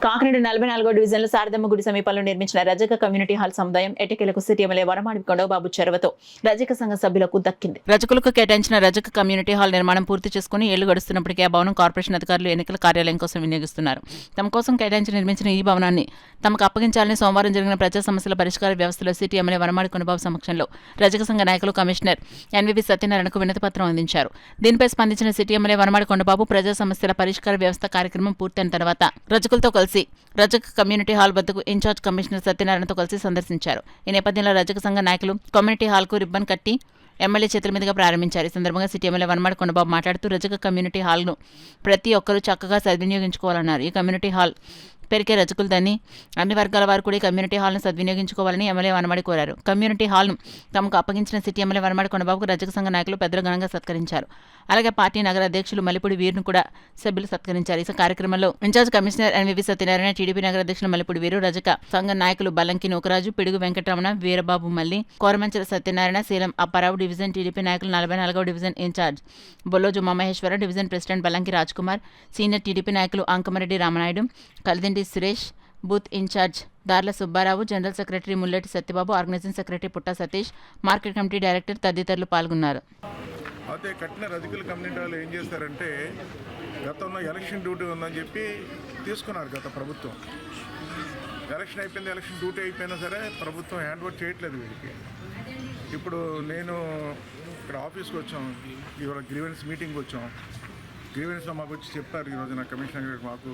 కాకినాడ 44వ డివిజన్లో శారదమ్మ గుడి సమీపంలో నిర్మించిన రజక కమ్యూనిటీ హాల్ సముదాయం ఎటకేలకు సిటీ ఎమ్మెల్యే వరమాడి కొండబాబు చొరవతో రజక సంఘ సభ్యులకు దక్కింది. రజకులకు కేటాయించిన రజక కమ్యూనిటీ హాల్ నిర్మాణం పూర్తి చేసుకుని ఏళ్లు గడుస్తున్నప్పటికీ ఆ భవనం కార్పొరేషన్ అధికారులు ఎన్నికల కార్యాలయం కోసం వినియోగిస్తున్నారు. తమ కోసం కేటాయించి నిర్మించిన ఈ భవనాన్ని తమకు అప్పగించాలని సోమవారం జరిగిన ప్రజా సమస్యల పరిష్కార వ్యవస్థలో సిటీ ఎమ్మెల్యే వరమాడి కొండబాబు సమక్షంలో రజక సంఘ నాయకులు కమిషనర్ ఎన్వివి సత్యనారాయణకు వినతి పత్రం అందించారు. దీనిపై స్పందించిన సిటీ ఎమ్మెల్యే వరమాడి కొండబాబు ప్రజా సమస్యల పరిష్కార వ్యవస్థ కార్యక్రమం పూర్తయిన తర్వాత రజకులతో కలిసి రజక కమ్యూనిటీ హాల్ వద్దకు ఇన్ఛార్జ్ కమిషనర్ సత్యనారాయణతో కలిసి సందర్శించారు. ఈ నేపథ్యంలో రజక సంఘ నాయకులు కమ్యూనిటీ హాల్ కు రిబ్బన్ కట్టి ఎమ్మెల్యే చేతుల మీదుగా ప్రారంభించారు. ఈ సందర్భంగా సిటీ ఎమ్మెల్యే వనమాడి కొండబాబు మాట్లాడుతూ రజక కమ్యూనిటీ హాల్ను ప్రతి ఒక్కరూ చక్కగా సద్వినియోగించుకోవాలన్నారు. ఈ కమ్యూనిటీ హాల్ పెరిగే రజకులదని అన్ని వర్గాల వారు కూడా ఈ కమ్యూనిటీ హాల్ను సద్వినియోగించుకోవాలని ఎమ్మెల్యే వనమాడి కోరారు. కమ్యూనిటీ హాల్ను తమకు అప్పగించిన సిటీ ఎమ్మెల్యే వనమాడి కొండబాబుకు రజక సంఘ నాయకులు పెద్దలు ఘనంగా సత్కరించారు. అలాగే పార్టీ నగర అధ్యక్షులు మల్లిపూడి వీరును కూడా సభ్యులు సత్కరించారు. ఈ కార్యక్రమంలో in charge commissioner NVV Satyanarayana, TDP నగర అధ్యక్షులు మల్లిపూడి వీరు, రజక సంఘ నాయకులు బల్లంకి నూకరాజు, పిడుగు వెంకటరమణ, వీరబాబు మల్లి, కోరమంచల సత్యనారాయణ, శీలం అప్పారావు, డివిజన్ టీడీపీ నాయకులు 44వ division in charge Bolloju Umamaheswara, division president Ballanki Rajkumar, senior TDP నాయకులు Ankamareddy Ramanaidu, Kalidindi Suresh, booth in charge Darla Subbarao, general secretary Mulleti Satyababu, organising secretary Putta Satish, market committee director తదితరులు పాల్గొన్నారు. అయితే కట్టిన రజకుల కమ్యూనిటీ వాళ్ళు ఏం చేస్తారంటే గతంలో ఎలక్షన్ డ్యూటీ ఉందని చెప్పి తీసుకున్నారు గత ప్రభుత్వం. ఎలక్షన్ అయిపోయింది, ఎలక్షన్ డ్యూటీ అయిపోయినా సరే ప్రభుత్వం హ్యాండ్ ఓవర్ చేయట్లేదు వీడికి. ఇప్పుడు నేను ఇక్కడ ఆఫీస్కి వచ్చాం, ఇవాళ గ్రీవెన్స్ మీటింగ్కి వచ్చాం. గ్రీవెన్స్లో మాకు వచ్చి చెప్పారు ఈరోజు నా కమిషనర్ గారు, మాకు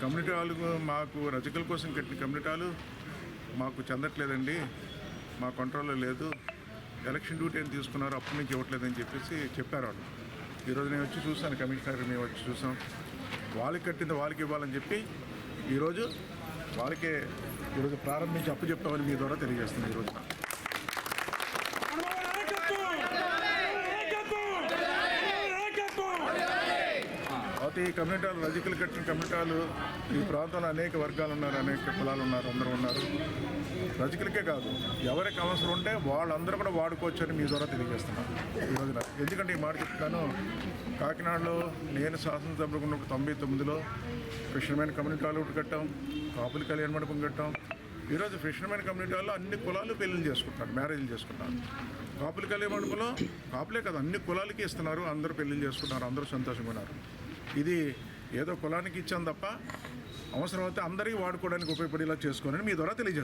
కమ్యూనిటీ వాళ్ళు మాకు రజకుల కోసం కట్టిన కమ్యూనిటీ వాళ్ళు మాకు చెందట్లేదండి, మా కంట్రోల్లో లేదు, ఎలక్షన్ డ్యూటీ అని తీసుకున్నారు, అప్పటి నుంచి ఇవ్వట్లేదని చెప్పేసి చెప్పారు వాళ్ళు. ఈరోజు నేను వచ్చి చూసాను, కమిషనర్ మేము వచ్చి చూసాం. వాళ్ళకి కట్టింది వాళ్ళకి ఇవ్వాలని చెప్పి ఈరోజు వాళ్ళకే ఈరోజు ప్రారంభించి అప్పు చెప్తామని మీ ద్వారా తెలియజేస్తున్నాను. ఈరోజు అయితే ఈ కమ్యూనిటీలు రజకులు కట్టిన కమ్యూనిటీలు ఈ ప్రాంతంలో అనేక వర్గాలు ఉన్నారు, అనేక కులాలు ఉన్నారు, అందరూ ఉన్నారు. రజకులకే కాదు, ఎవరికి అవసరం ఉంటే వాళ్ళందరూ కూడా వాడుకోవచ్చు అని మీ ద్వారా తెలియజేస్తున్నాను ఈ రోజున. ఎందుకంటే ఈ మాట చెప్తాను, కాకినాడలో నేను శాసనసభ్యులు ఉన్నప్పుడు 99లో ఫిషర్మెన్ కమ్యూనిటీ హాల్ ఒకటి కట్టాం, కాపుల కళ్యాణ మండపం కట్టాం. ఈరోజు ఫిషర్మెన్ కమ్యూనిటీ హాల్లో అన్ని కులాలు పెళ్ళిళ్ళు చేసుకుంటున్నారు, మ్యారేజ్లు చేసుకుంటున్నారు. కాపుల కళ్యాణ మండపంలో కాపులే కాదు అన్ని కులాలకి ఇస్తున్నారు, అందరూ పెళ్ళిళ్ళు చేసుకుంటున్నారు, అందరూ సంతోషంగా ఉన్నారు. ఇది ఏదో కులానికి ఇచ్చాం తప్ప అవసరమైతే అందరికీ వాడుకోవడానికి ఉపయోగపడేలా చేసుకోవాలని మీ ద్వారా తెలియజేస్తాను.